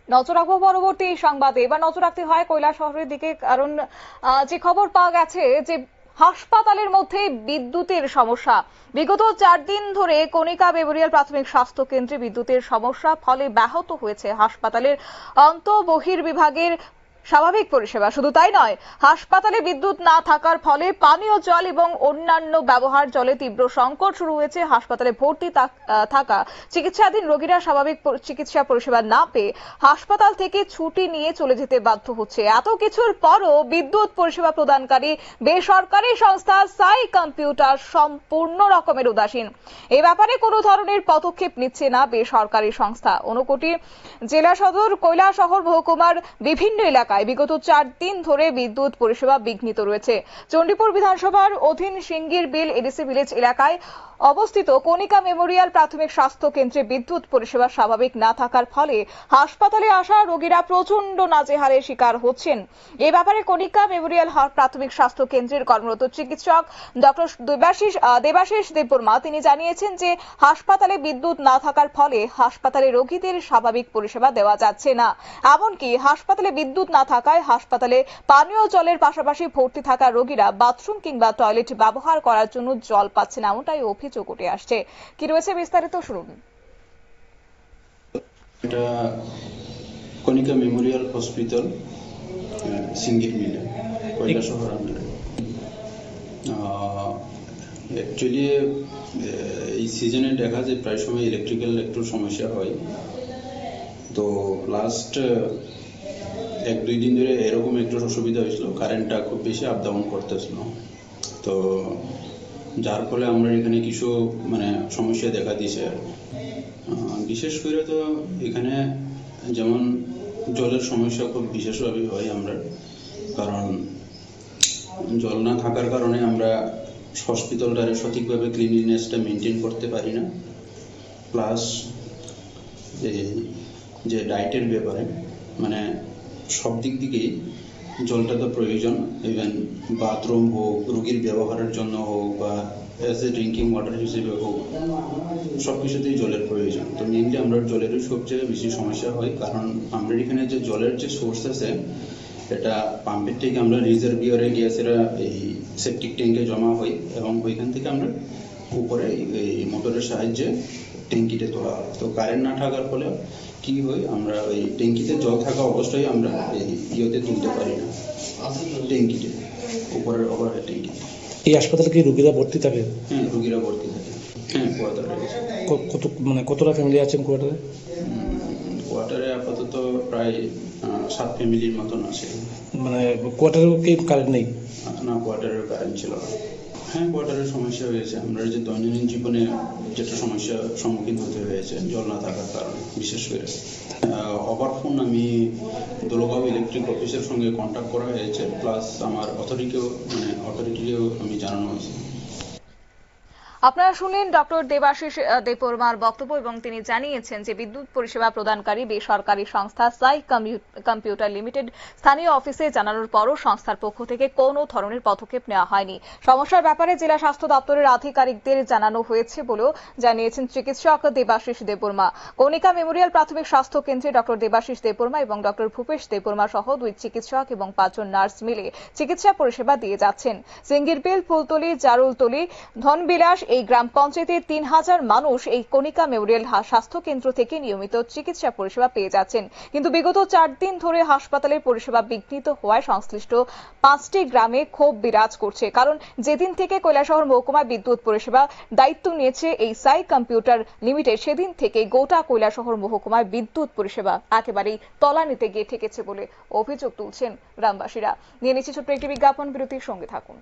নজর রাখবো পরবর্তী সংবাদে। এবার নজর রাখতে হয় কৈলাসহরের দিকে, কারণ যে খবর পাওয়া গেছে যে হাসপাতালের মধ্যে বিদ্যুতের সমস্যা। বিগত 4 দিন ধরে কণিকা মেমোরিয়াল প্রাথমিক স্বাস্থ্য কেন্দ্রে বিদ্যুতের সমস্যা, ফলে ব্যাহত হয়েছে হাসপাতালের অন্তঃবহির্বিভাগের স্বাভাবিক পরিষেবা। শুধু তাই নয়, হাসপাতালে বিদ্যুৎ না থাকার ফলে পানীয় জল এবং অন্যান্য ব্যবহার জলে তীব্র সংকট শুরু হয়েছে। হাসপাতালে ভর্তি থাকা চিকিৎসাধীন রোগীরা স্বাভাবিক চিকিৎসা পরিষেবা না পেয়ে হাসপাতাল থেকে ছুটি নিয়ে চলে যেতে বাধ্য হচ্ছে। এত কিছুর পরও বিদ্যুৎ পরিষেবা প্রদানকারী বেসরকারি সংস্থা সাই কম্পিউটার সম্পূর্ণ রকমের উদাসীন। এ ব্যাপারে কোনো ধরনের পদক্ষেপ নিচ্ছে না বেসরকারি সংস্থা। ঊনকোটি জেলা সদর কৈলাসহর মহকুমার বিভিন্ন এলাকায় বিগত 4 দিন ধরে বিদ্যুৎ পরিষেবা বিঘ্নিত রয়েছে। চণ্ডীপুর বিধানসভার অধীন সিঙ্গির বিল এডিসি ভিলেজ এলাকায় অবস্থিত কণিকা মেমোরিয়াল প্রাথমিক স্বাস্থ্য কেন্দ্রে বিদ্যুৎ পরিষেবা স্বাভাবিক না থাকার ফলে হাসপাতালে আসা রোগীরা প্রচন্ড নাজেহালের শিকার হচ্ছেন। এ ব্যাপারে কণিকা মেমোরিয়াল প্রাথমিক স্বাস্থ্য কেন্দ্রের কর্মরত চিকিৎসক ডক্টর দেবাশিস দেববর্মা তিনি জানিয়েছেন যে হাসপাতালে বিদ্যুৎ না থাকার ফলে হাসপাতালে রোগীদের স্বাভাবিক পরিষেবা দেওয়া যাচ্ছে না। এমনকি হাসপাতালে বিদ্যুৎ না থাকায় হাসপাতালে পানীয় জলের পাশাপাশি ভর্তি থাকা রোগীরা বাথরুম কিংবা টয়লেট ব্যবহার করার জন্য জল পাচ্ছে না, এমনটাই অভিযোগ উঠে আসছে। কি রয়েছে বিস্তারিত শুনুন। এটা কণিকা মেমোরিয়াল হসপিটাল সিঙ্গির মিলে কৈলাসহর আন্ডারে। অ্যাকচুয়ালি এই সিজনে দেখা যায় প্রায় সময় ইলেকট্রিক্যাল একটু সমস্যা হয়। তো লাস্ট 1-2 দিন ধরে এরকম একটু অসুবিধা হয়েছিল, কারেন্টটা খুব বেশি আপ ডাউন করতেছিল। তো যার ফলে আমরা এখানে কিছু সমস্যা দেখা দিয়েছে। বিশেষ করে তো এখানে যেমন জলের সমস্যা খুব বিশেষভাবে হয় আমরা, কারণ জল না থাকার কারণে আমরা হসপিটালটারে সঠিকভাবে ক্লিনলিনেসটা মেনটেন করতে পারি না। প্লাস যে ডায়েটের ব্যাপারে সব দিক থেকেই জলটা তো প্রয়োজন। ইভেন বাথরুম হোক, রোগীর ব্যবহারের জন্য হোক, বা অ্যাজ এ ড্রিঙ্কিং ওয়াটার হিসেবে হোক, সব কিছুতেই জলের প্রয়োজন। তো মেনলি আমরা জলেরই সবচেয়ে বেশি সমস্যা হয়, কারণ আমরা এখানে যে জলের যে সোর্স আছে এটা পাম্পের থেকে আমরা রিজার্ভিয়ারে গ্যাসেরা এই সেপটিক ট্যাঙ্কে জমা হয় এবং ওইখান থেকে আমরা উপরে এই মোটরের সাহায্যে ট্যাঙ্কিতে তোলা হয়। তো কারেন্ট না থাকার ফলে কি হয়, আমরা ওই ট্যাঙ্কিতে জল থাকা অবস্থায় আমরা এই ইয়েতে তুলতে পারি না, ট্যাঙ্কিতে উপরের ওভারহেড ট্যাঙ্কিতে। এই হাসপাতালে কি রোগীরা ভর্তি থাকে? হ্যাঁ, রোগীরা ভর্তি থাকে। হ্যাঁ, কোয়ার্টারে কতটা ফ্যামিলি আছেন কোয়ার্টারে? কোয়ার্টারে আপাতত প্রায় 7 ফ্যামিলির মতন আছে। কোয়ার্টারেও কি কারেন্ট নেই? না, কোয়ার্টারের কারেন্ট ছিল না। হ্যাঁ, কোয়ার্টারের সমস্যা হয়েছে। আমরা যে দৈনন্দিন জীবনে যেটা সমস্যার সম্মুখীন হতে হয়েছে জল না থাকার কারণে, বিশেষ করে ওভার ফোন আমি দোলগাঁও ইলেকট্রিক অফিসের সঙ্গে কন্ট্যাক্ট করা হয়েছে, প্লাস আমার অথরিটিকেও আমি জানানো হয়েছে। আপনারা শুনলেন ডক্টর দেবাশিস দেববর্মার বক্তব্য, এবং তিনি জানিয়েছেন যে বিদ্যুৎ পরিষেবা প্রদানকারী বেসরকারি সংস্থা সাই কম্পিউটার লিমিটেড স্থানীয় অফিসে জানানোর পরও সংস্থার পক্ষ থেকে কোনো ধরনের পদক্ষেপ নেওয়া হয়নি। সমস্যার ব্যাপারে জেলা স্বাস্থ্য দপ্তরের আধিকারিকদের জানানো হয়েছে বলেও জানিয়েছেন চিকিৎসক দেবাশিস দেববর্মা। কণিকা মেমোরিয়াল প্রাথমিক স্বাস্থ্য কেন্দ্রে ডক্টর দেবাশিস দেববর্মা এবং ডক্টর ভূপেশ দেববর্মা সহ 2 চিকিৎসক এবং 5 জন নার্স মিলে চিকিৎসা পরিষেবা দিয়ে যাচ্ছেন। সিঙ্গিরবিল, ফুলতলি, জারুলতলি, ধনবিলাস এই গ্রাম পঞ্চায়েতের 3000 মানুষ এই কণিকা মেমোরিয়াল স্বাস্থ্য কেন্দ্র থেকে নিয়মিত চিকিৎসা পরিষেবা পেয়ে যাচ্ছেন। কিন্তু বিগত 4 দিন ধরে হাসপাতালের পরিষেবা বিঘ্নিত হওয়ায় সংশ্লিষ্ট 5টি গ্রামে ক্ষোভ বিরাজ করছে। কারণ যেদিন থেকে কৈলাসহর মহকুমায় বিদ্যুৎ পরিষেবা দায়িত্ব নিয়েছে এই সাই কম্পিউটার লিমিটেড, সেদিন থেকে গোটা কৈলাসহর মহকুমায় বিদ্যুৎ পরিষেবা একেবারেই তলানিতে গিয়ে ঠেকেছে বলে অভিযোগ তুলছেন গ্রামবাসীরা। নিয়ে নিচ্ছে ছোট্ট একটি বিজ্ঞাপন বিরতির সঙ্গে থাকুন।